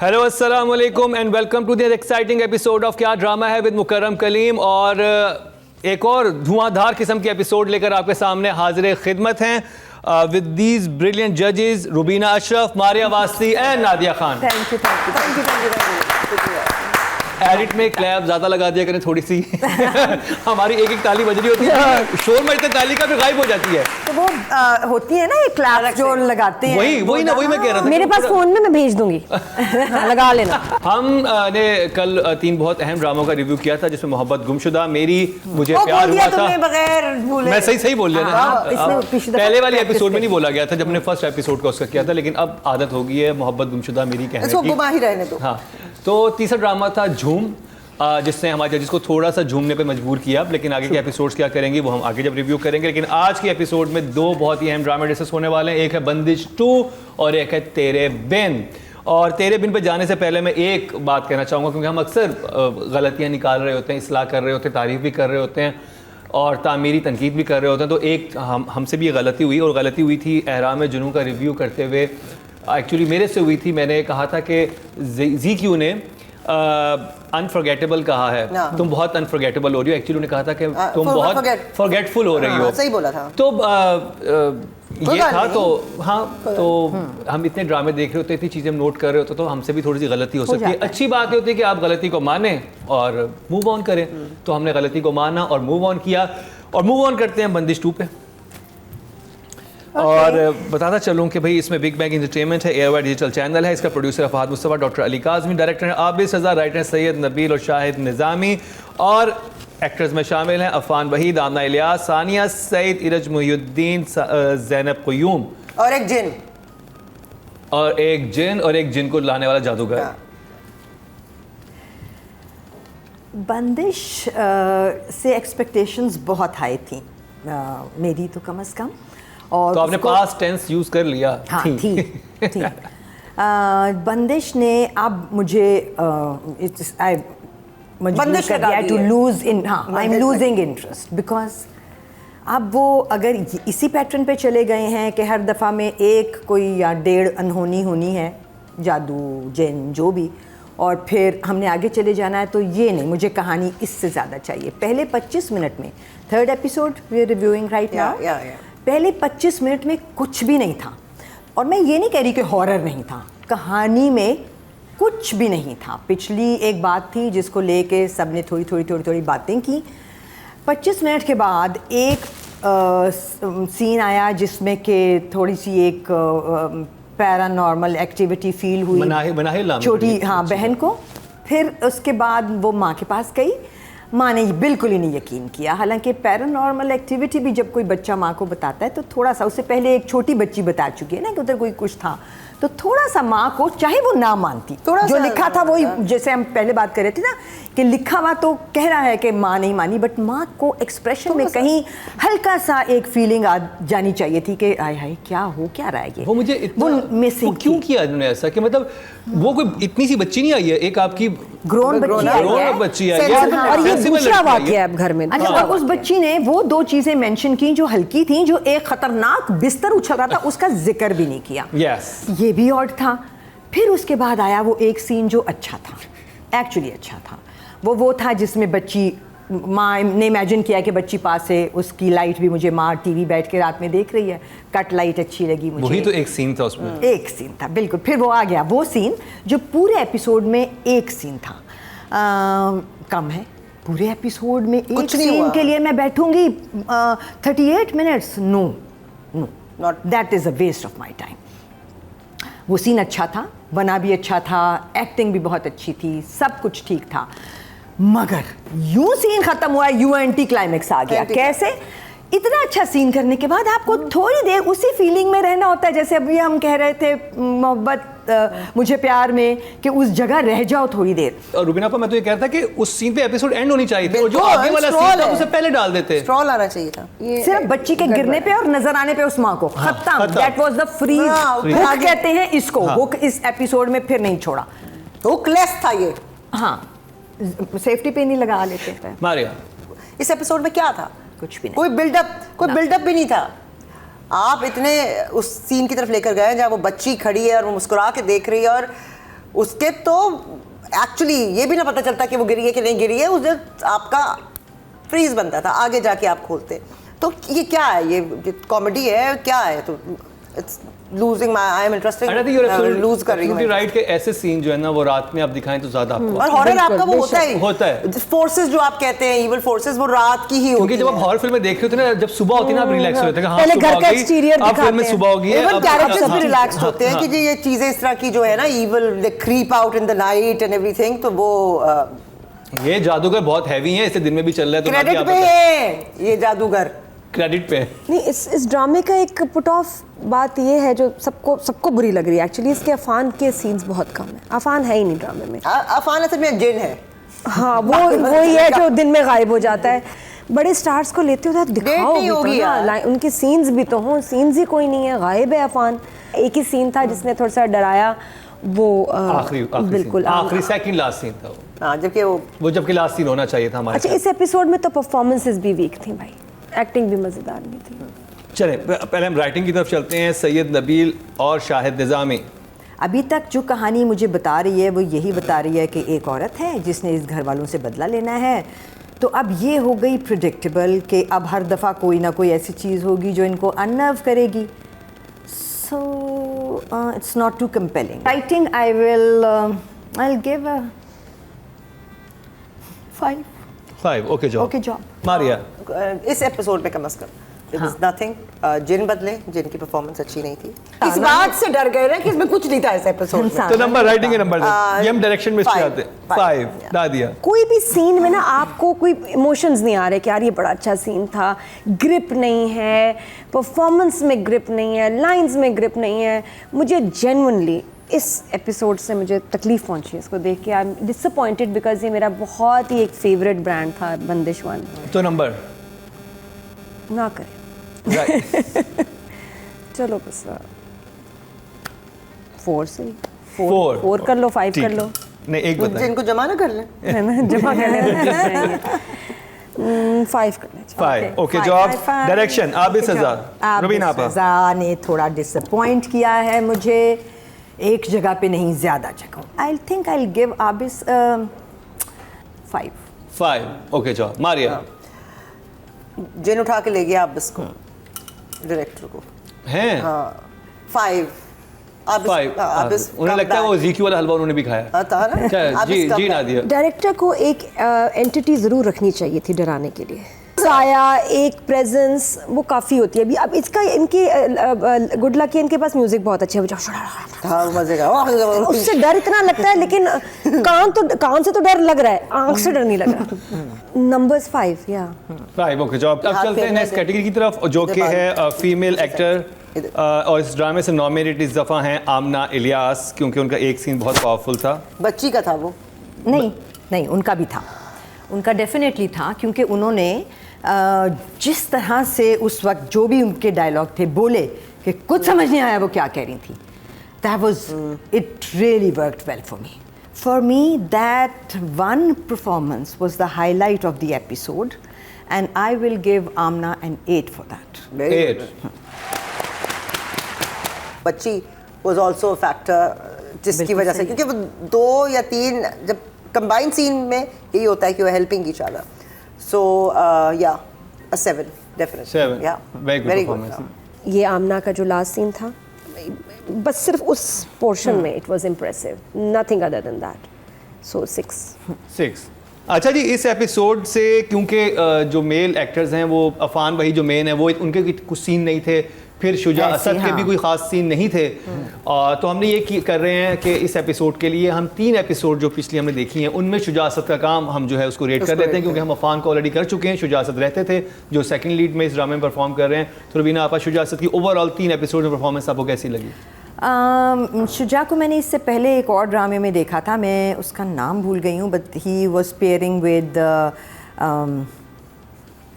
Hello अस्सलाम वालेकुम and welcome to this exciting episode of Kya Drama Hai with Mukarram Kaleem. और एक और धुआंधार किस्म के एपिसोड लेकर आपके सामने हाजिर खिदमत हैं विद दीज ब्रिलियंट जजेस रुबीना अशरफ, मारिया वासी and Nadia Khan. Thank you. Edit में क्लैप ज्यादा लगा दिया करें थोड़ी सी हमारी एक एक ताली बज रही होती है, शोर मचते ताली का भी गायब हो जाती है। तो वो होती है ना ये क्लैप जो लगाते हैं, वही मैं कह रहा था। मेरे पास फोन में मैं भेज दूंगी लगा लेना। हम ने कल 3 बहुत अहम ड्रामों का रिव्यू किया था जिसमें मोहब्बत गुमशुदा, मेरी, मुझे प्यार हुआ था। बगैर भूले मैं सही बोल लिया ना। पहले वाली एपिसोड में नहीं बोला गया था जब हमने फर्स्ट एपिसोड का उसका किया था, लेकिन अब आदत हो गई है मोहब्बत गुमशुदा मेरी कहने की। गुमा ही रहने दो। हाँ, तो तीसरा ड्रामा था झूम, जिसने हमारे जजेस को थोड़ा सा झूमने पे मजबूर किया। लेकिन आगे के एपिसोड्स क्या करेंगे वो हम आगे जब रिव्यू करेंगे। लेकिन आज के एपिसोड में 2 बहुत ही अहम ड्रामा डिस्कस होने वाले हैं। एक है बंदिश 2 और एक है तेरे बिन। और तेरे बिन पे जाने से पहले मैं एक बात कहना चाहूँगा, क्योंकि हम अक्सर गलतियाँ निकाल रहे होते हैं, इसलाह कर रहे होते हैं, तारीफ़ भी कर रहे होते हैं और तामीरी तनकीद भी कर रहे होते हैं। तो एक हमसे भी ये गलती हुई, और गलती हुई थी एहराम जुनून का रिव्यू करते हुए। एक्चुअली मेरे से हुई थी। मैंने कहा था कि ZQ ने अनफॉरगेटेबल कहा है, तुम बहुत अनफॉरगेटेबल हो रही हो। एक्चुअली उन्होंने कहा था कि तुम बहुत फॉरगेटफुल हो रही हो। सही बोला था। तो ये था। तो हाँ, तो हम इतने ड्रामे देख रहे होते, इतनी चीज़ें हम नोट कर रहे होते, तो हमसे भी थोड़ी सी गलती हो सकती है। अच्छी बात होती है कि आप गलती को माने और मूव ऑन करें। तो हमने गलती को माना और मूव ऑन किया, और मूव ऑन करते हैं बंदिश 2 पे। और बताता चलूँ कि भाई इसमें बिग बैंग एंटरटेनमेंट है, एयरवाइड डिजिटल चैनल है। इसका प्रोड्यूसर है फहद मुस्तफ़ा, डॉक्टर अली काज़मी, डायरेक्टर है आबिद सज़ा, राइटर हैं सैयद नबील और शाहिद निज़ामी, और एक्टर्स में शामिल हैं अफ़ान वहीद, आमना इलियास, सानिया सईद, इरज मुहियुद्दीन, ज़ैनब क़य्यूम, और एक जिन और एक जिन को लाने वाला जादूगर। बंदिश से एक्सपेक्टेशंस बहुत हाई थी मेरी, तो कम से कम। और तो आपने पास्ट टेंस यूज कर लिया। हाँ, थी। बंदिश ने अब मुझे बंदिश कर दिया टू लूज इन। हाँ, I am losing interest because अब वो अगर इसी पैटर्न पे चले गए हैं कि हर दफ़ा में एक कोई या 1.5 अनहोनी होनी है, जादू जिन जो भी, और फिर हमने आगे चले जाना है, तो ये नहीं, मुझे कहानी इससे ज़्यादा चाहिए। पहले 25 मिनट में, 3rd episode we are reviewing right now, पहले 25 मिनट में कुछ भी नहीं था। और मैं ये नहीं कह रही कि हॉरर नहीं था, कहानी में कुछ भी नहीं था। पिछली एक बात थी जिसको लेके सब ने थोड़ी बातें की। 25 मिनट के बाद एक सीन आया जिसमें कि थोड़ी सी एक पैरानॉर्मल एक्टिविटी फील हुई छोटी बहन को। फिर उसके बाद वो माँ के पास गई, माँ ने बिल्कुल ही नहीं यकीन किया। हालांकि पैरानॉर्मल एक्टिविटी भी जब कोई बच्चा माँ को बताता है तो थोड़ा सा, उससे पहले एक छोटी बच्ची बता चुकी है ना कि उधर कोई कुछ था, तो थोड़ा सा माँ को, चाहे वो ना मानती, जो लिखा था वही, जैसे हम पहले बात कर रहे थे ना कि लिखा हुआ तो कह रहा है कि माँ नहीं मानी, बट माँ को एक्सप्रेशन में कहीं हल्का सा एक फीलिंग आ जानी चाहिए थी कि आय हाय क्या हो क्या रहा है ये। वो मुझे इतना मिसिंग क्यों किया इन्होंने ऐसा, कि मतलब वो कोई इतनी सी बच्ची नहीं आई है, एक आपकी ग्रोन बच्ची आई है, और ये दूसरा वाकया है घर में। अच्छा, और उस बच्ची ने वो 2 चीजें मेंशन की जो हल्की थी, जो एक खतरनाक बिस्तर उछल रहा था उसका जिक्र भी नहीं किया। ये भी ऑड था। फिर उसके बाद आया वो एक सीन जो अच्छा था, एक्चुअली अच्छा था। वो था जिसमें बच्ची, माँ ने इमेजिन किया कि बच्ची पास है, उसकी लाइट भी, मुझे माँ टीवी बैठ के रात में देख रही है, कट लाइट अच्छी लगी मुझे। वही तो एक सीन था उसमें, एक सीन था बिल्कुल। फिर वो आ गया वो सीन जो पूरे एपिसोड में एक सीन था। कम है पूरे एपिसोड में एक सीन के लिए मैं बैठूंगी 38 minutes. No, not that is a waste of my time. वो सीन अच्छा था, बना भी अच्छा था, एक्टिंग भी बहुत अच्छी थी, सब कुछ ठीक था, मगर यूं सीन खत्म हुआ, यूं एंटी क्लाइमेक्स आ गया। कैसे? इतना अच्छा सीन करने के बाद आपको थोड़ी देर उसी फीलिंग में रहना होता है, जैसे अभी हम कह रहे थे मोहब्बत मुझे प्यार में, कि उस जगह रह जाओ थोड़ी देर। और रुबीना पर मैं तो ये कहता कि उस सीन पे एपिसोड एंड होनी चाहिए थी, और जो आगे वाला सीन था उसे पहले डाल देते, स्क्रॉल आना चाहिए था सिर्फ बच्ची के गिरने पे और नजर आने पे उस माँ को। खत्म, that was the freeze hook कहते हैं इसको। हुक इस एपिसोड में फिर नहीं छोड़ा, हुकलेस था ये। हाँ, सेफ्टी पे नहीं लगा लेते थे। मारिया, इस एपिसोड में क्या था? कुछ भी नहीं, कोई बिल्डअप भी नहीं था। आप इतने उस सीन की तरफ लेकर गए जहाँ वो बच्ची खड़ी है और वो मुस्कुरा के देख रही है, और उसके तो एक्चुअली ये भी ना पता चलता कि वो गिरी है कि नहीं गिरी है, उस दिन आपका फ्रीज बनता था, आगे जाके आप खोलते। तो ये क्या है, ये कॉमेडी है क्या है? तो it's losing my, I am interested, lose कर रही हूं। राइट के ऐसे सीन जो है ना वो रात में आप दिखाएं तो ज्यादा आपको और हॉरर आपका वो होता है फोर्सेस जो आप कहते हैं, इविल फोर्सेस, वो रात की ही होती है। क्योंकि जब आप हॉरर फिल्में देख रहे होते हैं ना, जब सुबह होती है ना आप रिलैक्स होते हैं, पहले घर का एक्सटीरियर आप फिल्म में सुबह होगी, इवन कैरेक्टर्स भी रिलैक्स्ड होते हैं कि जी ये चीजें इस तरह की जो है ना, evil, they creep out in the night and everything. तो वो ये जादूगर बहुत हैवी है, इसे दिन में भी चल रहा है, तो क्रेडिट पे है ये जादूगर, क्रेडिट पे। नहीं, इस ड्रामे का एक पुट ऑफ बात ये है जो सबको बुरी लग रही है एक्चुअली, इसके अफान के सीन्स बहुत कम है। अफान है ही नहीं ड्रामे में। अफान असल में जिन है। हाँ, वो ही है जो दिन में गायब हो जाता है। बड़े स्टार्स को लेते हो तो दिखाओ भी तो ना, उनके सीन्स भी तो हों, सीन्स ही कोई नहीं है, गायब है अफान। एक ही सीन था जिसने थोड़ा सा डराया, वो बिल्कुल आखिरी सेकंड लास्ट सीन था हाँ, जबकि वो जबकि लास्ट सीन होना चाहिए था हमारे। अच्छा, इस एपिसोड में तो परफॉर्मेंसेस भी वीक थी भाई, एक्टिंग भी मजेदार नहीं थी। चलें पहले हम राइटिंग की तरफ चलते हैं। सैयद नबील और शाहिद निज़ामी। अभी तक जो कहानी मुझे बता रही है वो यही बता रही है कि एक औरत है जिसने इस घर वालों से बदला लेना है। तो अब ये हो गई प्रिडिक्टेबल कि अब हर दफ़ा कोई ना कोई ऐसी चीज़ होगी जो इनको अननर्व करेगी। So it's not too compelling. Writing I will give 5। Okay job. Okay job. Maria. इस एपिसोड में कम से कम There was nothing, जिन बदले, जिनकी परफॉर्मेंस अच्छी नहीं थी। इस बात से डर गए ना कि इसमें कुछ नहीं था इस एपिसोड में। तो नंबर राइटिंग के नंबर ये हम डायरेक्शन में इसके आते हैं 5 दादिया। कोई भी सीन में ना आपको कोई इमोशंस नहीं आ रहे कि यार ये बड़ा अच्छा सीन था, ग्रिप नहीं है, परफॉर्मेंस में ग्रिप नहीं है, लाइंस में ग्रिप नहीं है। मुझे जेन्युइनली इस एपिसोड से मुझे तकलीफ पहुंची है इसको देख के। आई एम डिसअपॉइंटेड बिकॉज ये मेरा बहुत ही एक फेवरेट ब्रांड था बंदिश वन। तो नंबर ना करें। चलो बस 4 से 4 कर लो, 5 कर लो। नहीं, एक बताएं। जिनको जमा ना कर लें, है ना, जमा कर लें। 5 कर लें। 5 ओके जॉब। डायरेक्शन आबिद सज़ा। रुबीना आपा। सज़ा ने थोड़ा डिसअपॉइंट किया है मुझे, एक जगह पे नहीं ज़्यादा जगह। I think I will give Abis 5 okay job. Maria. जिन उठा के ले गया आप इसको, डायरेक्टर को हैं 5। उन्हें लगता है वो जीक्यू वाला हलवा उन्होंने भी खाया था ना। जी नादिया। डायरेक्टर को एक एंटिटी जरूर रखनी चाहिए थी डराने के लिए। साया, एक प्रेजेंस, वो काफ़ी होती है। अभी अब इसका इनकी गुड लक है, इनके पास म्यूजिक बहुत अच्छा है, मजे का, उससे डर इतना लगता है, लेकिन कान से तो डर लग रहा है, आंख से डर नहीं लग रहा। नंबर्स 5 या 5 ओके जॉब। अब चलते हैं नेक्स्ट कैटेगरी की तरफ जो कि है फीमेल एक्टर। और इस ड्रामे से नॉमिनेटेड इस दफ़ा हैं आमना इलियास, क्योंकि उनका एक सीन बहुत पावरफुल था। बच्ची का था वो? नहीं, उनका भी था, उनका डेफिनेटली था, क्योंकि उन्होंने जिस तरह से उस वक्त जो भी उनके डायलॉग थे बोले कि कुछ समझ नहीं आया वो क्या कह रही थी। That was it really worked well for me. For me that one performance was the highlight of the episode and I will give Amna an 8 for that. 8 बच्ची वाज आल्सो अ फैक्टर जिसकी वजह से, क्योंकि वो 2 या 3 जब कंबाइंड सीन में यही होता है कि वो हेल्पिंग ईच अदर। सो या अ 7 डेफिनेटली। 7 या वेरी गुड। ये आमना का जो लास्ट सीन था, बस सिर्फ उस पोर्शन में it was impressive, nothing other than that. So 6। अच्छा जी, इस एपिसोड से क्योंकि जो मेल एक्टर्स हैं वो अफान वही जो मेन है, वो उनके कुछ सीन नहीं थे, फिर शुजा असद के भी कोई ख़ास सीन नहीं थे। तो हमने ये कर रहे हैं कि इस एपिसोड के लिए हम 3 एपिसोड जो पिछली हमने देखी हैं उनमें शुजा असद का काम हम जो है उसको रेट कर देते हैं, क्योंकि हम अफान को ऑलरेडी कर चुके हैं। शुजा असद रहते थे जो सेकंड लीड में इस ड्रामे में परफॉर्म कर रहे हैं। तो रुबीना आपा, शुजा असद की ओवरऑल 3 एपिसोड में परफॉर्मेंस आपको कैसी लगी? शुजा को मैंने इससे पहले एक और ड्रामे में देखा था, मैं उसका नाम भूल गई हूँ, but he was pairing with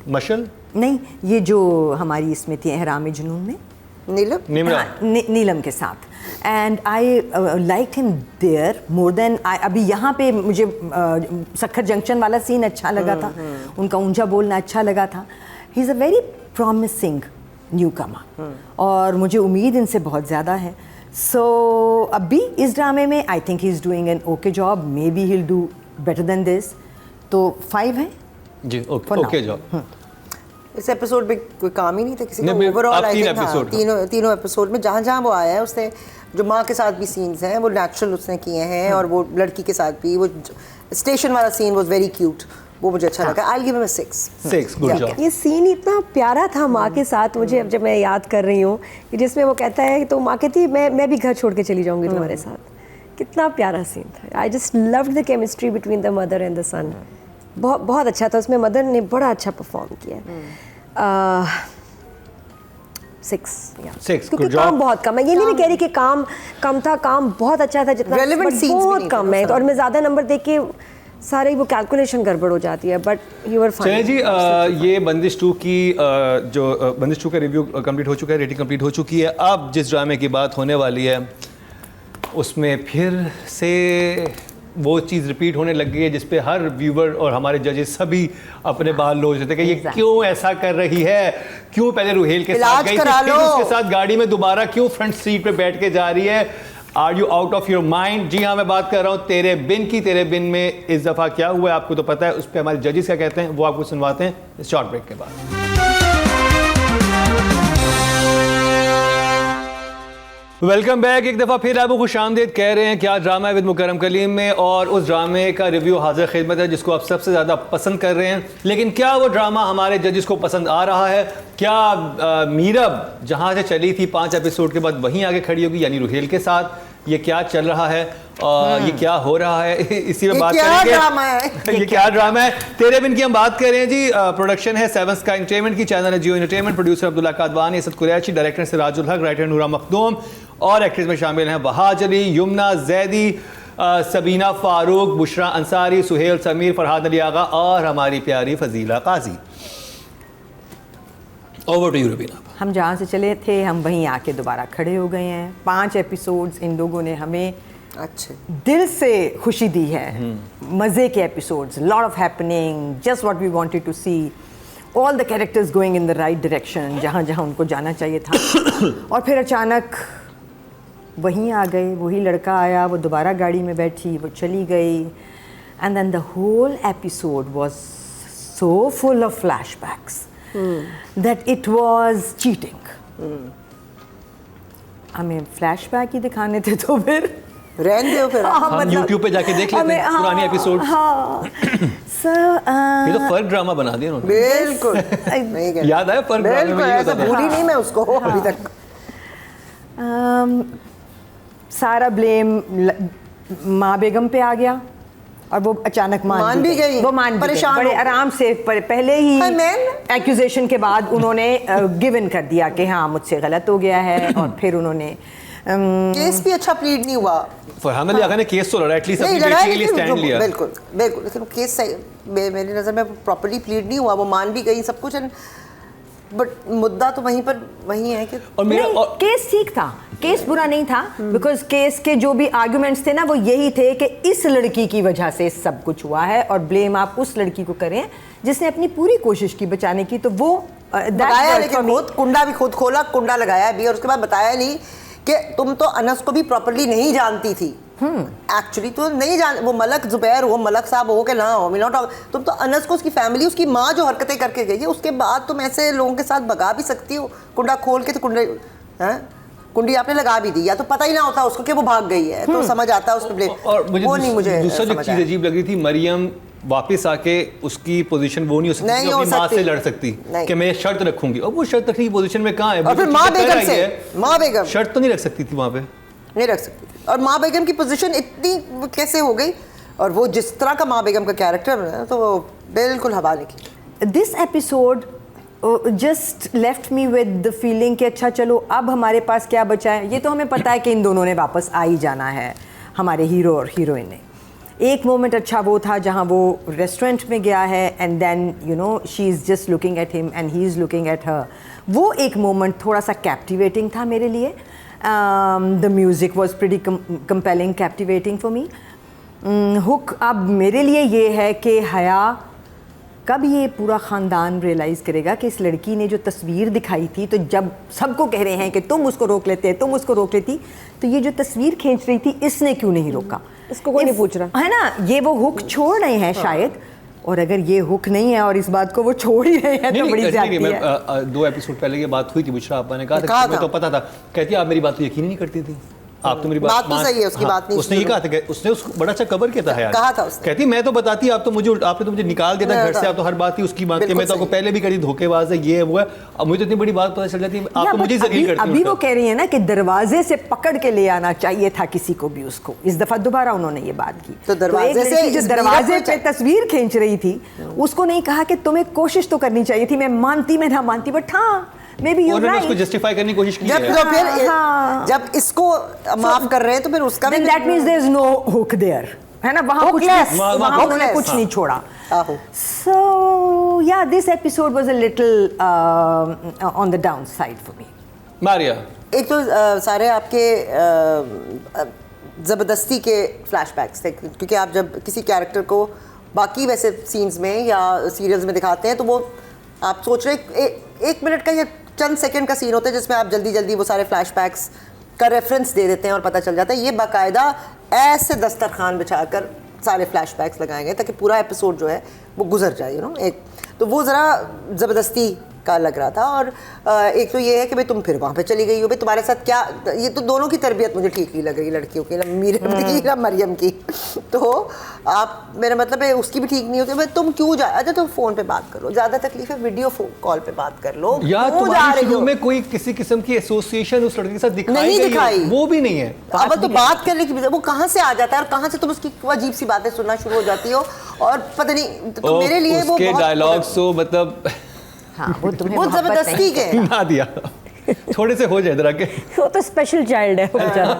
Mashal नहीं, ये जो हमारी इसमें थी एहराम जुनून में, नीलम के साथ। And I like him there more than अभी यहाँ पे मुझे सखर जंक्शन वाला सीन अच्छा लगा था, उनका ऊंचा बोलना अच्छा लगा था। He is a very promising newcomer और मुझे उम्मीद इनसे बहुत ज़्यादा है। सो अभी इस ड्रामे में I think he is doing an okay job, may be he will do better than this. तो 5 है जी. For okay now. Okay job. इस एपिसोड में कोई काम ही नहीं था किसी का. नहीं, ओवरऑल अब आई 3 थिंक episode तीनों एपिसोड में जहाँ जहाँ वो आया है उसने जो माँ के साथ भी सीन्स हैं वो नेचुरल उसने किए हैं और वो लड़की के साथ भी वो स्टेशन वाला सीन वाज वेरी क्यूट, वो मुझे अच्छा लगा. I give him a 6. 6. Good job. ये सीन इतना प्यारा था माँ के साथ मुझे, अब जब मैं याद कर रही हूँ कि जिसमें वो कहता है तो माँ कहती है मैं भी घर छोड़ के चली जाऊँगी तुम्हारे साथ. कितना प्यारा सीन था. I just loved the chemistry between the mother and the son. बहुत बहुत अच्छा था. उसमें मदर ने बड़ा अच्छा परफॉर्म किया. 6. 6. क्योंकि गुड काम जॉब. बहुत कम है. ये नहीं मैं कह रही कि काम कम था, काम बहुत अच्छा था जितना Relevant but scenes भी बहुत नहीं थे कम है. उसमें. और मैं ज़्यादा नंबर देख के सारे वो कैलकुलेशन गड़बड़ हो जाती है. बट यू आर चलिए जी, ये बंदिश 2 की जो बंदिश 2 का रिव्यू कंप्लीट हो चुका है, रेटिंग कंप्लीट हो चुकी है. अब जिस ड्रामे की बात होने वाली है उसमें फिर से वो चीज़ रिपीट होने लग गई है जिस पे हर व्यूवर और हमारे जजेस सभी अपने बाल लोच देते हैं कि ये क्यों ऐसा कर रही है, क्यों पहले रुहेल के साथ इलाज गई करा थी, फिर लो। उसके साथ गाड़ी में दोबारा क्यों फ्रंट सीट पे बैठ के जा रही है. Are you out of your mind? जी हाँ, मैं बात कर रहा हूँ तेरे बिन की. तेरे बिन में इस दफ़ा क्या हुआ है आपको तो पता है, उस पर हमारे जजेस क्या कहते हैं वो आपको सुनवाते हैं इस शॉर्ट ब्रेक के बाद. Welcome back. एक दफ़ा फिर आपको खुशामदीद कह रहे हैं क्या ड्रामा है विद मुकरम कलीम में, और उस ड्रामे का रिव्यू हाजिर खिदमत है जिसको आप सबसे ज़्यादा पसंद कर रहे हैं. लेकिन क्या वो ड्रामा हमारे जजेस को पसंद आ रहा है? क्या मीरब जहाँ से चली थी 5 एपिसोड के बाद वहीं आगे खड़ी होगी, यानी रुहेल के साथ? ये क्या चल रहा है और ये क्या हो रहा है, इसी में बात करेंगे. ड्रामा है ये क्या ड्रामा है? तेरे बिन की हम बात कर रहे हैं जी. प्रोडक्शन है 7 स्काई एंटरटेनमेंट की, चैनल है Geo entertainment, producer Abdullah Kadwani, Asad Qureshi, director Sirajul Haq, writer नूरा मखदूम, और एक्ट्रेस में शामिल हैं वहाज अली, यमुना जैदी, सबीना फारूक, बुशरा अंसारी, सुहेल समीर, फरहाद अली आगा और हमारी प्यारी Fazila Qazi. Over to you Rabina. हम जहाँ से चले थे हम वहीं आके दोबारा खड़े हो गए हैं. 5 एपिसोड्स इन लोगों ने हमें अच्छे दिल से खुशी दी है. मज़े के episodes, lot of happening, just what we wanted to see, all the characters going in the right direction, जहाँ जहाँ उनको जाना चाहिए था. और फिर अचानक वहीं आ गए, वही लड़का आया, वो दोबारा गाड़ी में बैठी, वो चली गई. And then the whole episode was so full of flashbacks that it was cheating. हमें फ्लैशबैक ही दिखाने थे तो फिर रहने दो फिर. हम YouTube पे जाके देख लेते हैं पुरानी एपिसोड. ये तो फर्क ड्रामा बना दिया उन्होंने. बिल्कुल नहीं कहना. याद आया फर्क ड्रामे में बिल्कुल ये ऐसा होता था. भूली नहीं मैं उसको अभी तक. सारा ब्लेम माँ बेगम पे आ गया और वो अचानक मान भी गई. वो मान भी गई. परेशान बड़े हो गई. आराम से पहले ही Amen. एक्यूजेशन के बाद उन्होंने गिव इन कर दिया कि हाँ मुझसे गलत हो गया है. और फिर उन्होंने केस भी अच्छा प्लीड नहीं हुआ. फरहान अली आगा ने केस तो लड़ा, एटलीस्ट अपनी लड़ाई बेटी के लिए लेकिन स्टैंड लिया. बिल्कुल बिल्कुल. लेकिन केस सही मेरी नज़र में प्रॉपर्ली प्लीड नहीं हुआ. वो मान भी गई सब कुछ. बट मुद्दा तो वहीं पर वहीं है कि और मेरा नहीं, और केस ठीक था, केस बुरा नहीं था. बिकॉज केस के जो भी आर्गुमेंट्स थे ना वो यही थे कि इस लड़की की वजह से सब कुछ हुआ है और ब्लेम आप उस लड़की को करें जिसने अपनी पूरी कोशिश की बचाने की. तो वो बताया, लेकिन खुद कुंडा भी खुद खोला, कुंडा लगाया भी और उसके बाद बताया नहीं कि तुम तो अनस को भी प्रॉपर्ली नहीं जानती थी. एक्चुअली तो नहीं जान, वो मलक जुबैर हो, मलक साहब हो के ना हो, नॉट. तुम तो अनस को, उसकी फैमिली, उसकी माँ जो हरकतें करके गई है उसके बाद तुम ऐसे लोगों के साथ भगा भी सकती हो. कुंडा खोल के तो कुंडी आपने लगा भी दी, या तो पता ही ना होता उसको कि वो भाग गई है तो समझ आता है उसको ब्लेम. और वो नहीं मुझे दूसरा जो समझ चीज़ आया. अजीब लग रही थी, मरियम वापस आके उसकी पोजीशन वो नहीं हो सकती नहीं जो हो अपनी माँ सकती. से लड़ सकती नहीं. कि मैं शर्त रखूंगी. और वो शर्त रखने की पोजीशन में कहाँ है? और फिर बिल्कुल माँ चीज़ें कर बेगम आई से, है. माँ बेगम शर्त तो नहीं रख सकती थी वहाँ पे. नहीं रख सकती थी. और माँ बेगम की पोजीशन इतनी कैसे हो गई, और वो जिस तरह का माँ बेगम का कैरेक्टर है तो वो बिल्कुल हवाले की. This episode just left me with the feeling कि अच्छा चलो अब हमारे पास क्या बचा है. ये तो हमें पता है कि इन दोनों ने वापस आ ही जाना है, हमारे हीरो और हीरोइन ने. एक मोमेंट अच्छा वो था जहाँ वो रेस्टोरेंट में गया है and then you know she is just looking at him and he is looking at her. वो एक मोमेंट थोड़ा सा कैप्टिवेटिंग था मेरे लिए. The music was pretty compelling, captivating for me. Hook अब मेरे लिए ये है कि हया कब ये पूरा ख़ानदान रियलाइज़ करेगा कि इस लड़की ने जो तस्वीर दिखाई थी, तो जब सबको कह रहे हैं कि तुम उसको रोक लेते, तुम उसको रोक लेती, तो ये जो तस्वीर खींच रही थी इसने क्यों नहीं रोका? इसको कोई नहीं पूछ रहा है ना, ये वो हुक छोड़ रहे हैं शायद, और अगर ये हुक नहीं है और इस बात को वो छोड़ ही रहे हैं तो बड़ी ज्यादती है। 2 एपिसोड पहले ये बात हुई थी, बुशरा आपा ने कहा था, तुम्हें तो पता था, कहती आप मेरी बात तो यकीन ही नहीं करती थी, आप तो मेरी बात तो सही है, उसकी बात नहीं, उसने ये कहा था, उसने उसको बड़ा अच्छा कवर किया था यार, कहा था उसने, कहती मैं तो बताती, आप तो मुझे, आपने तो मुझे निकाल दिया था घर से, आप तो हर बात ही उसकी मानती है, मैं तो आपको पहले भी करी धोखेबाज है, ये है वो है, अब मुझे तो इतनी बड़ी बात पता चल जाती है, आप तो मुझे जलील करती हैं। अभी वो कह रही है ना कि दरवाजे से पकड़ के ले आना चाहिए था किसी को भी उसको, इस दफा दोबारा उन्होंने ये बात की, तो दरवाजे से जो दरवाजे पे तस्वीर खींच रही थी उसको नहीं कहा कि तुम्हें कोशिश तो करनी चाहिए थी, मैं मानती, मैं ना मानती, बट हाँ Maybe you're right. उसको जस्टिफाई करने की कोशिश की है। तो फिर जब इसको माफ कर रहे हैं तो फिर उसका then that means there is no hook there, है ना, वहाँ कुछ वहाँ उन्होंने कुछ नहीं छोड़ा। So yeah, this episode was a little on the downside for me. Maria, एक तो सारे आपके ज़बरदस्ती के फ्लैशबैक्स थे, क्योंकि आप जब किसी कैरेक्टर को बाकी वैसे सीन्स में या सीरियल्स में दिखाते हैं तो वो आप सोच रहे एक मिनट का या चंद सेकंड का सीन होता है जिसमें आप जल्दी जल्दी वो सारे फ्लैशबैक्स का रेफरेंस दे देते हैं और पता चल जाता है। ये बाकायदा ऐसे दस्तरखान बिछाकर सारे फ्लैशबैक्स लगाए गए ताकि पूरा एपिसोड जो है वो गुजर जाए, यू नो। एक तो वो ज़रा ज़बरदस्ती का लग रहा था, और एक तो ये है कि भाई तुम फिर वहाँ पे चली गई हो, भाई तुम्हारे साथ क्या, ये तो दोनों की तरबियत मुझे ठीक नहीं लग रही, लड़कियों की, मीरम की ना मरियम की। तो आप, मेरा मतलब है उसकी भी ठीक नहीं होती, भाई तुम क्यों जा, अच्छा तुम फ़ोन पे बात करो, ज़्यादा तकलीफ है वीडियो कॉल पे बात कर लो, या तुम्हारी शुरू में कोई किसी किस्म की एसोसिएशन उस लड़के के साथ दिखाई वो भी नहीं है। अब तो बात करने की वो कहाँ से आ जाता है और कहाँ से तुम उसकी अजीब सी बातें सुनना शुरू हो जाती हो, और पता नहीं तो मेरे लिए वो डायलॉग्स तो मतलब हाँ, वो जबरदस्ती के ना दिया थोड़े से हो जाए जरा के, वो तो स्पेशल चाइल्ड है बेचारा।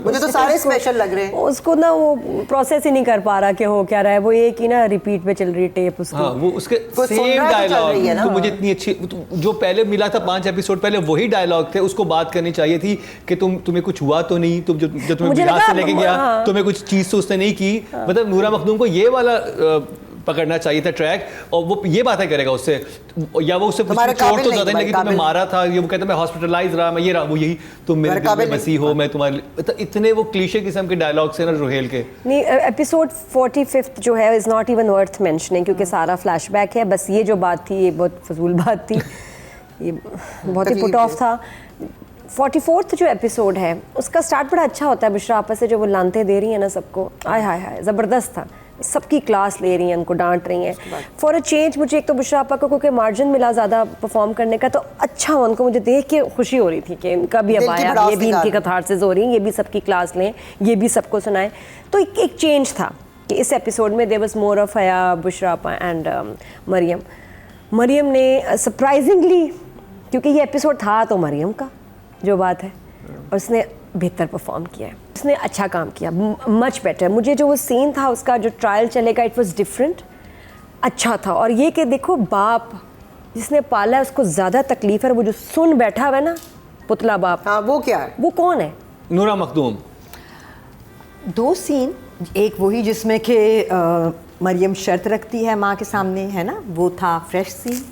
मुझे तो सारे स्पेशल लग रहे हैं। उसको ना वो प्रोसेस ही नहीं कर पा रहा कि हो क्या रहा है, वो एक ही ना रिपीट पे चल रही टेप उसकी। हाँ, वो उसके सेम डायलॉग तो मुझे इतनी अच्छी, जो पहले मिला था 5 एपिसोड पहले वही डायलॉग थे, उसको बात करनी चाहिए थी कि तुम्हें कुछ हुआ तो नहीं, तुम जो तुम्हें बिहार से लेके गया तुम्हें कुछ चीज़ तो उसने नहीं की, मतलब नूरा मखदूम को ये वाला पकड़ना चाहिए था ट्रैक, और वो ये बातें करेगा उससे, या वो उससे चोट तो ज़्यादा नहीं लगी, तुम्हें मारा था, ये वो कहता मैं हॉस्पिटलाइज रहा, मैं ये रहा, वो यही तुम मेरे दिल में बसी हो, मैं तुम्हारे, इतने वो क्लीशे किस्म के डायलॉग से ना रुहेल के। नहीं, एपिसोड 45 जो है is not even worth mentioning, क्योंकि सारा फ्लैशबैक है, बस ये जो बात थी ये बहुत फजूल बात थी, ये बहुत ही पुट ऑफ था। 44th जो एपिसोड है उसका स्टार्ट बड़ा अच्छा होता है, बुशरा आपस से जो वो लानते दे रही है ना सबको, आय हाय हाय ज़बरदस्त था, सबकी क्लास ले रही हैं, उनको डांट रही हैं। फॉर अ चेंज मुझे एक तो बुशरा आपा को क्योंकि मार्जिन मिला ज़्यादा परफॉर्म करने का, तो अच्छा उनको मुझे देख के खुशी हो रही थी कि इनका भी अब आया, ये भी इनकी कथारसिस हो रही है, ये भी सबकी क्लास लें, ये भी सबको सुनाएं, तो एक चेंज था कि इस एपिसोड में देयर वाज मोर ऑफ हया, बुशरा आपा एंड मरियम ने सरप्राइजिंगली, क्योंकि ये एपिसोड था तो मरियम का जो बात है, और उसने बेहतर परफॉर्म किया है, उसने अच्छा काम किया, मच बेटर। मुझे जो वो सीन था उसका जो ट्रायल चलेगा, इट वाज डिफरेंट, अच्छा था। और ये कि देखो बाप जिसने पाला है उसको ज़्यादा तकलीफ है, वो जो सुन बैठा हुआ है ना पुतला बाप, हाँ वो क्या है, वो कौन है? नूरा मखदूम। 2 सीन, एक वही जिसमें कि मरियम शर्त रखती है माँ के सामने, है ना, वो था फ्रेश सीन।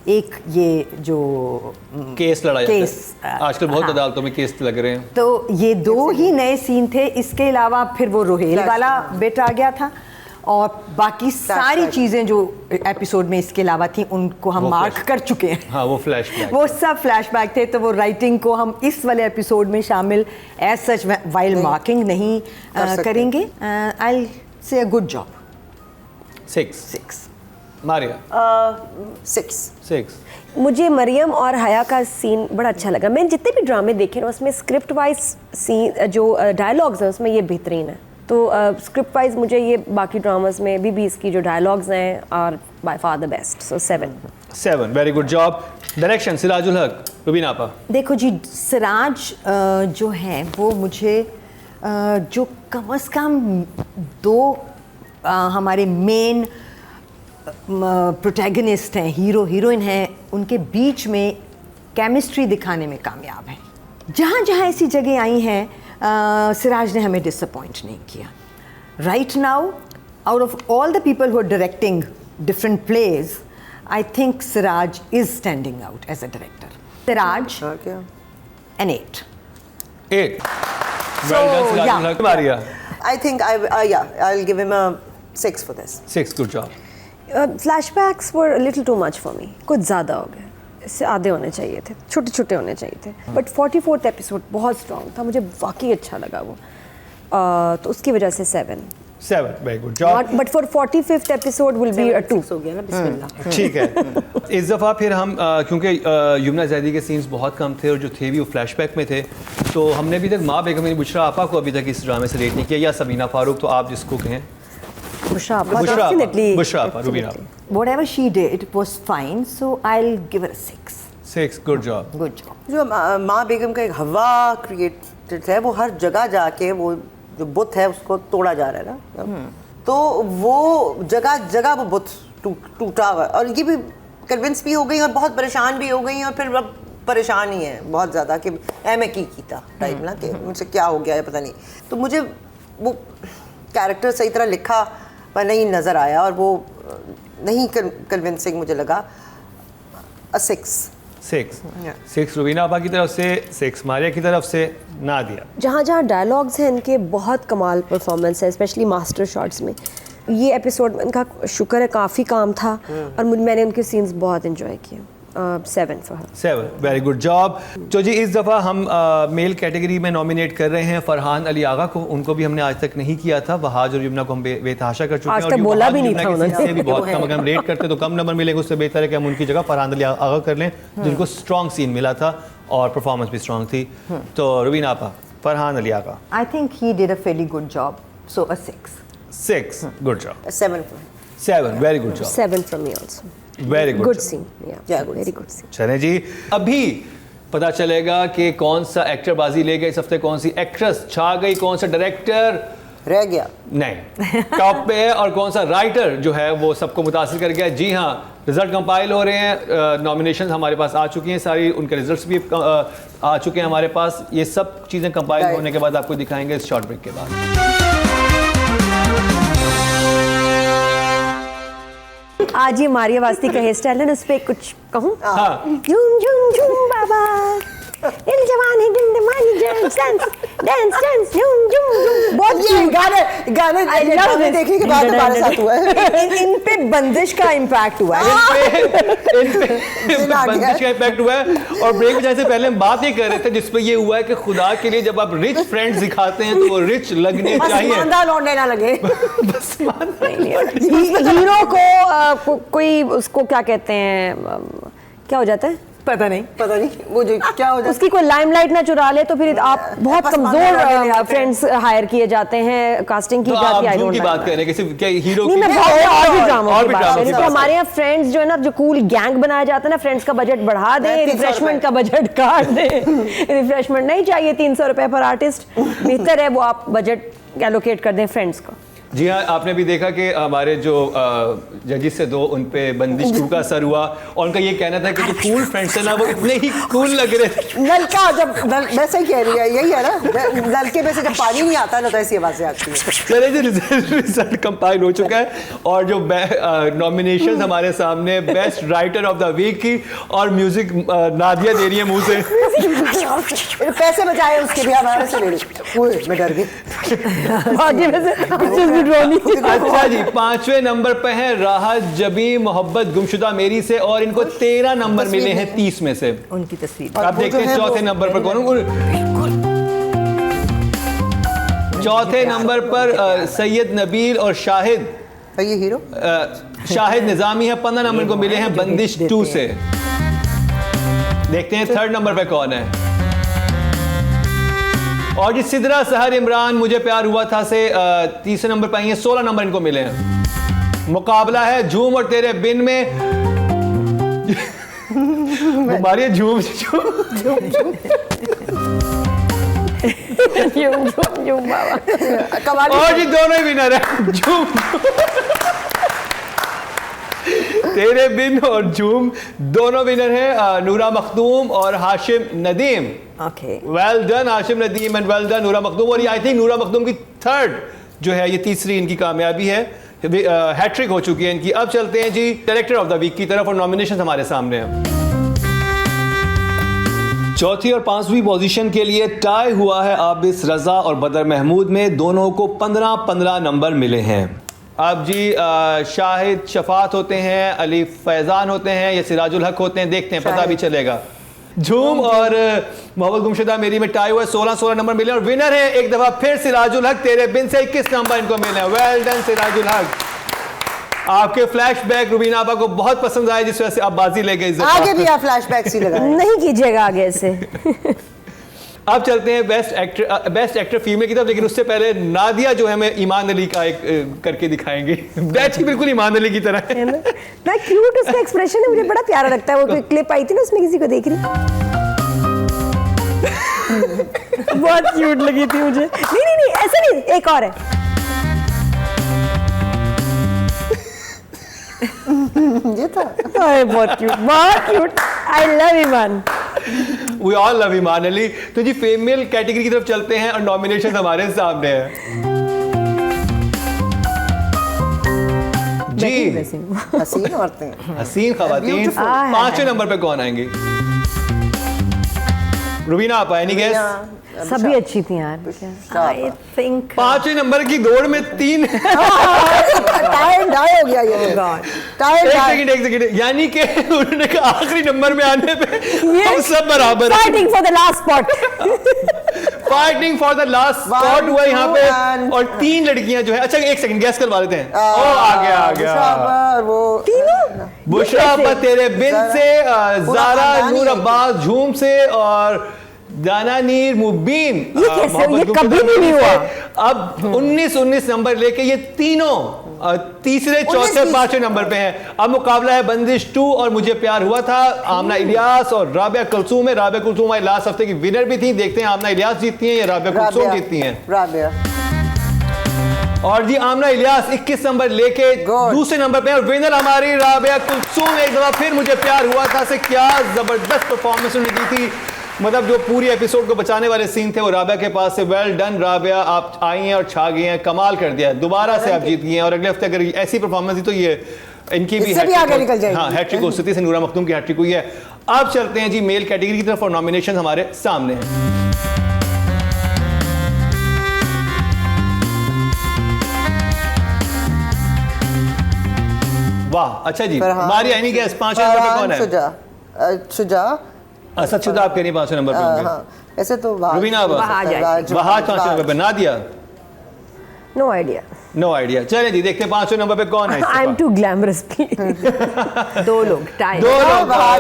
एक ये जो केस लड़ाया केस, आजकल बहुत अदालतों में केस लग रहे हैं, तो ये 2 ही नए सीन थे। इसके अलावा फिर वो रोहेल वाला बेट आ गया था, और बाकी सारी चीज़ें जो एपिसोड में इसके अलावा थी उनको हम मार्क कर चुके हैं। हाँ, वो फ्लैशबैक, वो सब फ्लैशबैक थे, तो वो राइटिंग को हम इस वाले एपिसोड में शामिल एज सच वाइल मार्किंग नहीं करेंगे। आई से अ गुड जॉब। 6 मारिया 6। मुझे मरियम और हया का सीन बड़ा अच्छा लगा। मैंने जितने भी ड्रामे देखे ना उसमें स्क्रिप्ट वाइज सीन जो डायलॉग्स हैं उसमें ये बेहतरीन है, तो स्क्रिप्ट वाइज मुझे ये बाकी ड्रामास में भी इसकी जो डायलॉग्स हैं और by far the best, so 7। Very good job. Direction Sirajul हक, रुबीना आपा। देखो जी, सिराज जो है वो मुझे जो कम से कम 2 हमारे मेन प्रोटैगनिस्ट हैं, हीरो हीरोइन हैं, उनके बीच में केमिस्ट्री दिखाने में कामयाब है। जहाँ जहाँ ऐसी जगह आई हैं सिराज ने हमें डिसअपॉइंट नहीं किया। Right now out of all the people who are directing different plays, I think Siraj is standing out as a director. Siraj, Okay. an 8. 8. Well done, yeah. Siraj. Maria. I think I'll give him a 6 for this. 6. Good job. Flashbacks were a little too much for me, कुछ ज़्यादा हो गए, इससे आधे होने चाहिए थे, छोटे छोटे होने चाहिए थे. बट 44th एपिसोड बहुत स्ट्रॉन्ग था, मुझे वाकई अच्छा लगा वो. तो उसकी वजह से 7. 7. Very good job. But for 45th episode will be a 2. हो गया ना, बिस्मिल्लाह. ठीक है. इस दफ़ा फिर हम क्योंकि यमुना जैदी के सीन्स बहुत कम थे और जो थे भी वो फ्लैशबैक में थे, तो हमने अभी तक माँ बेगम बुशरा आपा को अभी तक इस ड्रामे से रेट नहीं किया, या सबीना फारूक, तो आप जिसको कहें. बुशरा बुशरा आपा, Rubina. Whatever she did was fine, so I'll give her a 6. 6. Good job. Good job. जो माँ बेगम का एक हवा क्रिएटेड है, वो हर जगह जाके वो जो बुत है उसको तोड़ा जा रहा है ना. तो वो जगह जगह वो बुत टूटा हुआ है. और ये भी कन्विंस भी हो गई और बहुत परेशान भी हो गई, और फिर अब परेशान ही है बहुत ज़्यादा कि मैं की था टाइप ना, कि मुझसे क्या हो गया है पता नहीं. तो मुझे वो कैरेक्टर सही तरह लिखा पर नहीं नज़र आया, और वो नहीं कन्विंसिंग मुझे लगा. 6. 6 रुबीना आपा की तरफ से, 6 मारिया की तरफ से, नादिया. जहाँ जहाँ डायलॉग्स हैं इनके बहुत कमाल परफॉर्मेंस है, स्पेशली मास्टर शॉट्स में. ये एपिसोड में इनका शुक्र है काफ़ी काम था, और मैंने उनके सीन्स बहुत इन्जॉय किए. 7 for her. 7. Very good job. तो जी इस दफ़ा हम मेल कैटेगरी में नॉमिनेट कर रहे हैं फरहान अली आगा को. उनको भी हमने आज तक नहीं किया था. वहाज और यमुना को हम बेतहाशा कर चुके हैं. आज तक बोला भी नहीं था उन्होंने. भी बहुत कम, अगर हम रेट करते तो कम नंबर मिलेंगे. उससे बेहतर है कि हम उनकी जगह फरहान अली आगा कर लें, जिनको स्ट्रॉन्ग सीन मिला था और परफॉर्मेंस भी स्ट्रॉन्ग थी. तो रुबीना आपा, Farhan Ali Agha. I think he did a fairly good job, so a 6. 6. Good job. 7. 7. Very good job. 7 from me also. Very good. Good scene. Yeah, good very scene. Good scene. चलें जी, अभी पता चलेगा कि कौन सा एक्टर बाजी ले गया इस हफ्ते, कौन सी एक्ट्रेस छा गई, कौन सा डायरेक्टर रह गया. नहीं टॉप पे है, और कौन सा राइटर जो है वो सबको मुतासिर कर गया. जी हाँ, रिजल्ट कंपाइल हो रहे हैं, नॉमिनेशन हमारे पास आ चुकी हैं सारी, उनके रिजल्ट्स भी आ चुके हैं हमारे पास. ये सब चीज़ें कंपाइल होने के बाद आपको दिखाएंगे इस शॉर्ट ब्रेक के बाद. आज ये मारिया वास्ती का हेयर स्टाइल है ना, उस पर कुछ कहूँ. हाँ. झूम झूम झूम बाबा, दिल जवानी दिल दीवानी, डांस डांस डांस झूम झूम झूम. बहुत ये गाने love this. देखने के बाद हमारे साथ हुआ है. इन पे बंदिश का इम्पैक्ट हुआ है. इन पे बंदिश का इम्पैक्ट हुआ है. और ब्रेक में जाने से पहले हम बात ये कर रहे थे जिसपे ये हुआ है कि खुदा के लिए जब आप रिच फ्रेंड्स दिखाते हैं तो वो रिच लगने चाहिए. ईमानदार लौंडे ना लगे. हीरो को कोई उसको क्या कहते हैं, क्या हो जाता है पता नहीं. पता नहीं वो जो क्या हो जाता उसकी कोई लाइमलाइट ना चुरा ले, तो फिर आप बहुत पसमानदा वाले ले कमजोर आते हैं. फ्रेंड्स हायर किए जाते हैं, कास्टिंग की तो जाती आप है. I झूम don't की like बात that. कर रहे हैं किसी क्या हीरो नहीं, की. मैं बहुत और भी ड्रामा और की भी बात ड्रामा कर की रही हूँ. तो बात हमारे यहाँ फ्रेंड्स जो है ना, जो कूल गैंग बनाया जाता है ना, फ्रेंड्स का बजट बढ़ा दे, 300 रिफ्रेशमेंट का बजट काट दे. रिफ्रेशमेंट नहीं चाहिए 300 रुपए पर आर्टिस्ट, बेहतर है वो आप बजट एलोकेट कर दें फ्रेंड्स को. जी हाँ, आपने भी देखा कि हमारे जो जजेस से 2 उन पे बंदिश 2 का असर हुआ, और उनका ये कहना था कि जो कूल फ्रेंड्स थे ना वो इतने ही कूल लग रहे थे. नलका जब वैसे ही कह रही है, यही है ना, नलके में से जब पानी नहीं आता ना तो ऐसी आवाजें आती हैं. चले जी, रिजल्ट कंपाइल हो चुका है, और जो नॉमिनेशन हमारे सामने best writer of the week की, और म्यूजिक नादिया दे रही है मुंह से. पैसे बचाए उसके भी हमारे से ले ली. मैं डर गई. अच्छा जी, 5वें नंबर पे है राहत जबी मोहब्बत गुमशुदा मेरी से, और इनको 13 नंबर मिले हैं 30 में से. उनकी तस्वीर. आप देखते हैं चौथे नंबर पर कौन. चौथे नंबर पर सैयद नबील और शाहिद. ये हीरो शाहिद निजामी है, 15 नंबर को मिले हैं बंदिश 2 से. देखते हैं थर्ड नंबर पे कौन है. और जी सिदरा सहर इमरान मुझे प्यार हुआ था से तीसरे नंबर पर आई हैं, 16 नंबर इनको मिले हैं. मुकाबला है झूम और तेरे बिन में. हमारे झूम बाबा. और जी दोनों ही विनर है. झूम तेरे बिन और झूम दोनों विनर हैं, नूरा मखदूम और Hashim Nadeem. Okay. Well done Hashim Nadeem and well done नूरा मखदूम. और ये आई थिंक नूरा मखदूम की थर्ड जो है, ये तीसरी इनकी कामयाबी है हैट्रिक हो चुकी है इनकी। अब चलते हैं जी डायरेक्टर ऑफ द वीक की तरफ और नॉमिनेशन हमारे सामने हैं। चौथी और पांचवी पोजीशन के लिए टाई हुआ है आबिस रजा और बदर महमूद में, दोनों को 15-15 नंबर मिले हैं। अब जी शाहिद शफात होते हैं, अली फैजान होते हैं या सिराजुल हक होते हैं, देखते हैं पता भी चलेगा। झूम और मोहब्बत गुमशुदा मेरी में टाई हुआ है, 16-16 नंबर मिले और विनर है एक दफा फिर सिराजुल हक, तेरे बिन से 21 नंबर इनको मिले हैं। वेल डन सिराजुल हक। आपके फ्लैशबैक रुबीना आपा को बहुत पसंद आए, जिस वजह से आप बाजी ले गए। आगे भी आप फ्लैशबैक ही लगाएं। नहीं कीजिएगा आगे ऐसे। अब चलते हैं बेस्ट एक्टर फीमेल की तरफ, लेकिन उससे पहले नादिया जो है हमें ईमान अली का एक करके दिखाएंगे। दैट ही बिल्कुल ईमान अली की तरह है। मैं क्यूट उसका एक्सप्रेशन है, मुझे बड़ा प्यारा लगता है। वो कोई क्लिप आई थी ना, उसमें किसी को देख रही बहुत क्यूट लगी थी मुझे। नहीं ऐसा नहीं, एक और है। ये था बहुत cute. I love Iman. We all love Iman Ali. तो जी फीमेल कैटेगरी की तरफ चलते हैं और नॉमिनेशन हमारे सामने है जी। हसीन औरतें, हसीन खवातीन। Beautiful। 5वें नंबर पे कौन आएंगे? रुबीना आप एनी गेस? सभी अच्छी थी यार। आई थिंक 5वें नंबर की दौड़ में 3 टाइम डाई हो गया ये। Time die. एक सेकंड यानी कि उन्होंने कहा आखिरी नंबर में आने पे हम सब बराबर हैं। Fighting for the last spot. Fighting for the last spot हुआ यहाँ पे और 3 लड़कियां जो है। अच्छा एक सेकंड गैस करवा लेते हैं। ओ आ गया वो तीनों बुशरा अब्बा तेरे बिन से, जारा नूर अब्बास झूम से और दाना नीर मुबीन। ये कैसे? ये कभी भी नहीं हुआ। अब 19 नंबर लेके ये तीनों तीसरे, चौथे, 5वें नंबर पे हैं। अब मुकाबला है बंदिश 2 और मुझे प्यार हुआ था। आमना इलियास और राबिया कुलसूम है। राबिया कुलसूम हमारी लास्ट हफ्ते की विनर भी थी। देखते हैं आमना इलियास जीतती हैं या राबिया कुलसूम जीतती हैं। राबिया और जी आमना इलियास 21 नंबर लेके दूसरे नंबर पे और विनर हमारी राबिया कुलसूम। एक दफा फिर मुझे प्यार हुआ था से क्या जबरदस्त परफॉर्मेंस उन्होंने दी थी। मतलब जो पूरी एपिसोड को बचाने वाले सीन थे वो राबिया के पास से। वेल डन राबिया, आप आई हैं और छा गई हैं, कमाल कर दिया। दोबारा से आप जीत गई हैं और अगले हफ्ते अगर ऐसी परफॉर्मेंस दी तो ये इनकी भी आगे निकल जाएगी। हाँ हैट्रिक हो सकती है। नूरा मखदूम की हैट्रिक हुई है। अब चलते हैं जी मेल कैटेगरी की तरफ और नॉमिनेशन हमारे सामने हैं। वाह अच्छा जी हमारी आईनी गैस 5वें नंबर पे कौन है? शुजा असद शुदा आप कह रही 5वें नंबर पे होंगे। ऐसे तो रुबीना वहाज 5वें नंबर पे, Nadia no idea. No idea. चलें जी देखते हैं 5वें नंबर पे कौन है। I am too glamorous. दो लोग टाई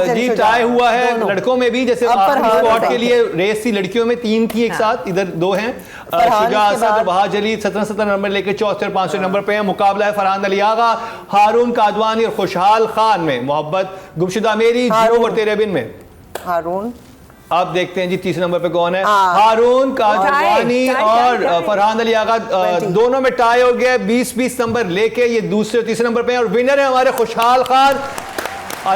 जी टाई हुआ है लड़कों में भी। जैसे स्पॉट के लिए रेस थी, लड़कियों में 3 थी एक साथ, इधर 2 हैं। शुजा असद और बहाज अली 17 नंबर लेके चौथे और 5वें नंबर पे हैं। मुकाबला है फरहान अली आगा, हारून कादवानी और खुशहाल खान में। मोहब्बत गुमशुदा मेरी, झूम और तेरे बिन में हारून। अब देखते हैं जी तीसरे नंबर पे कौन है। हारून कादवानी और फरहान अली आगा दोनों में टाई हो गया। 20-20 नंबर लेके ये दूसरे और तीसरे नंबर पे हैं और विनर है हमारे खुशहाल खान,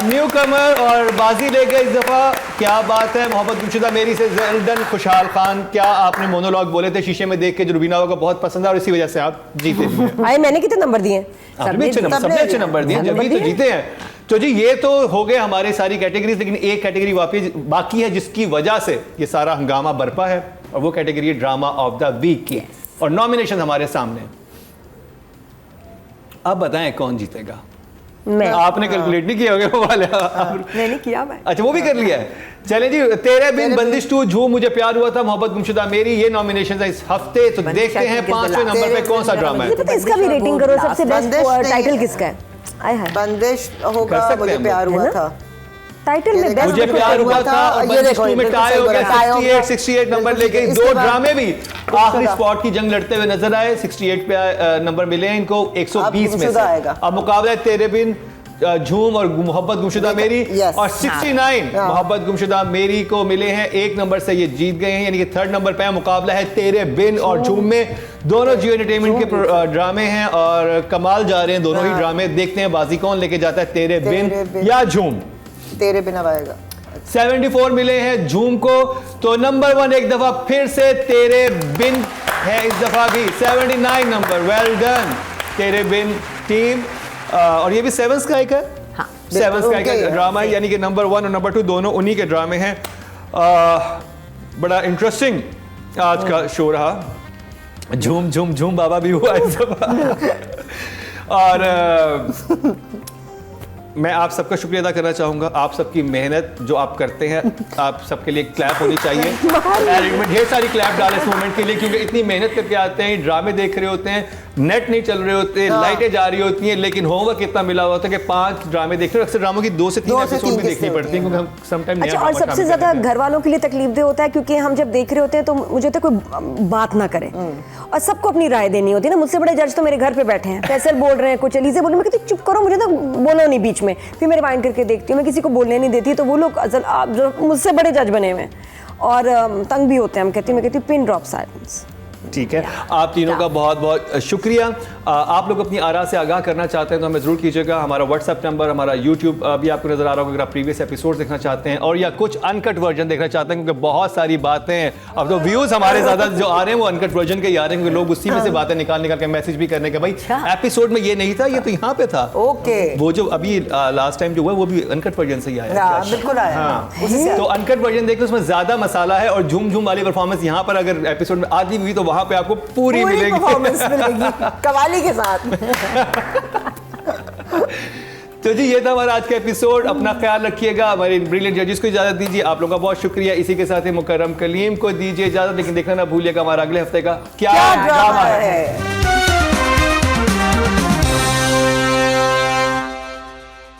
न्यू कमर और बाजी ले गए इस दफा। क्या बात है। मोहब्बत गुमशुदा मेरी से वेल डन खुशहाल खान। क्या आपने मोनोलॉग बोले थे शीशे में देख के जो रुबीना को बहुत पसंद है और इसी वजह से आप जीते भी। भाई मैंने कितने नंबर दिए? सबने अच्छे नंबर दिए, जल्दी तो जीते हैं। तो जी ये तो हो गए हमारी सारी कैटेगरीज, लेकिन एक कैटेगरी वापस बाकी है जिसकी वजह से ये सारा हंगामा बरपा है और वो कैटेगरी है ड्रामा ऑफ द वीक की। और नॉमिनेशन हमारे सामने। अब बताएं कौन जीतेगा? मैं। आपने कैलकुलेट नहीं किया होगा वो वाले? मैंने किया मैं। अच्छा वो भी कर लिया है। चलें जी तेरे बिन, बंदिश 2, झूम मुझे प्यार हुआ था, मोहब्बत गुमशुदा मेरी, ये नॉमिनेशन है इस हफ्ते। तो देखते हैं 5वें नंबर पे कौन सा ड्रामा है। पता है इसका भी रेटिंग करो, सबसे बेस्ट टाइटल किसका है? आय हाय बंदिश होगा मुझे प्यार हुआ था। टाइटल में बेस्ट मुझे प्यार हुआ था और बंदिश 2 में टाई हो गया। 68 नंबर लेके 2 ड्रामे भी आखिरी स्पॉट की जंग लड़ते हुए नजर आए। 68 पे नंबर मिले हैं इनको 120 में से। अब मुकाबला है तेरे बिन, झूम और मोहब्बत गुमशुदा मेरी। और 69 मोहब्बत गुमशुदा मेरी को मिले हैं 1 नंबर से, ये जीत गए हैं। यानी कि 3rd नंबर पे मुकाबला है तेरे बिन और झूम में। दोनों जियो एंटरटेनमेंट के ड्रामे हैं और कमाल जा रहे हैं दोनों ही ड्रामे। देखते हैं बाजी कौन लेके जाता है, तेरे बिन या झूम। तेरे बिन आएगा। 74 मिले हैं झूम को। तो नंबर 1 एक दफा फिर से तेरे बिन है इस दफा भी। 79 नंबर। वेल डन तेरे बिन टीम और ये भी 7 का एक है। हाँ, 7 का उनके एक हैं, ड्रामा है, यानी कि नंबर 1 और नंबर 2 दोनों उन्हीं के ड्रामे हैं। बड़ा इंटरेस्टिंग आज का शो रहा। झूम झूम झूम बाबा भी हुआ इस दफा। और मैं आप सबका शुक्रिया अदा करना चाहूँगा। आप सबकी मेहनत जो आप करते हैं, आप सबके लिए क्लैप होनी चाहिए। मैं ढेर सारी क्लैप डाले इस मोमेंट के लिए, क्योंकि इतनी मेहनत करके आते हैं, ड्रामे देख रहे होते हैं, नेट नहीं चल रहे होते, लाइटें जा रही होती हैं, लेकिन होमवर्क इतना मिला हुआ होता है कि 5 ड्रामे देख रहे हो। अक्सर ड्रामों की 2 से 3 एपिसोड भी देखनी पड़ती है, क्योंकि हम समटाइम अच्छा, और सबसे ज्यादा घर वालों के लिए तकलीफ होता है, क्योंकि हम जब देख रहे होते हैं तो मुझे होता है कोई बात ना करे, और सबको अपनी राय देनी होती है ना। मुझसे बड़े जज तो मेरे घर पे बैठे हैं, फैसल बोल रहे हैं, कुछ अलीज़े बोल रहे हैं, मैं कहती चुप करो, मुझे ना बोलो नहीं बीच में। फिर मैं रिवाइंड करके देखती हूँ, मैं किसी को बोलने नहीं देती, तो वो लोग जो मुझसे बड़े जज बने हुए हैं और तंग भी होते हैं। मैं कहती हूँ पिन ड्रॉप साइलेंस। ठीक है, आप तीनों का बहुत बहुत शुक्रिया। आप लोग अपनी आरा से आगाह करना चाहते हैं तो हमें ज़रूर कीजिएगा। हमारा व्हाट्सएप नंबर, हमारा यूट्यूब भी आपको नजर आ रहा होगा अगर आप प्रीवियस एपिसोड देखना चाहते हैं, और या कुछ अनकट वर्जन देखना चाहते हैं, क्योंकि बहुत सारी बातें हैं। अब तो व्यूज़ हमारे ज़्यादा जो आ रहे हैं वो अनकट वर्जन के ही आ रहे हैं, क्योंकि लोग उसी में से बातें निकाल के मैसेज भी करने के भाई एपिसोड में ये नहीं था, ये तो यहाँ पे था। ओके, वो जो अभी लास्ट टाइम जो हुआ वो भी अनकट वर्जन से ही आया। बिल्कुल आया। हाँ, तो अनकट वर्जन देखो, उसमें ज्यादा मसाला है, और झूम झूम वाली परफॉर्मेंस यहाँ पर अगर एपिसोड में आधी हुई तो वहां पे आपको पूरी मिलेगी, परफॉर्मेंस मिलेगी कवाली के साथ। तो जी ये था हमारा आज का एपिसोड। अपना ख्याल रखिएगा, हमारे ब्रिलियंट जजेस को इजाजत दीजिए। आप लोगों का बहुत शुक्रिया। इसी के साथ ही मुकर्रम कलीम को दीजिए इजाजत, लेकिन देखना ना भूलिएगा हमारा अगले हफ्ते का क्या ड्रामा है।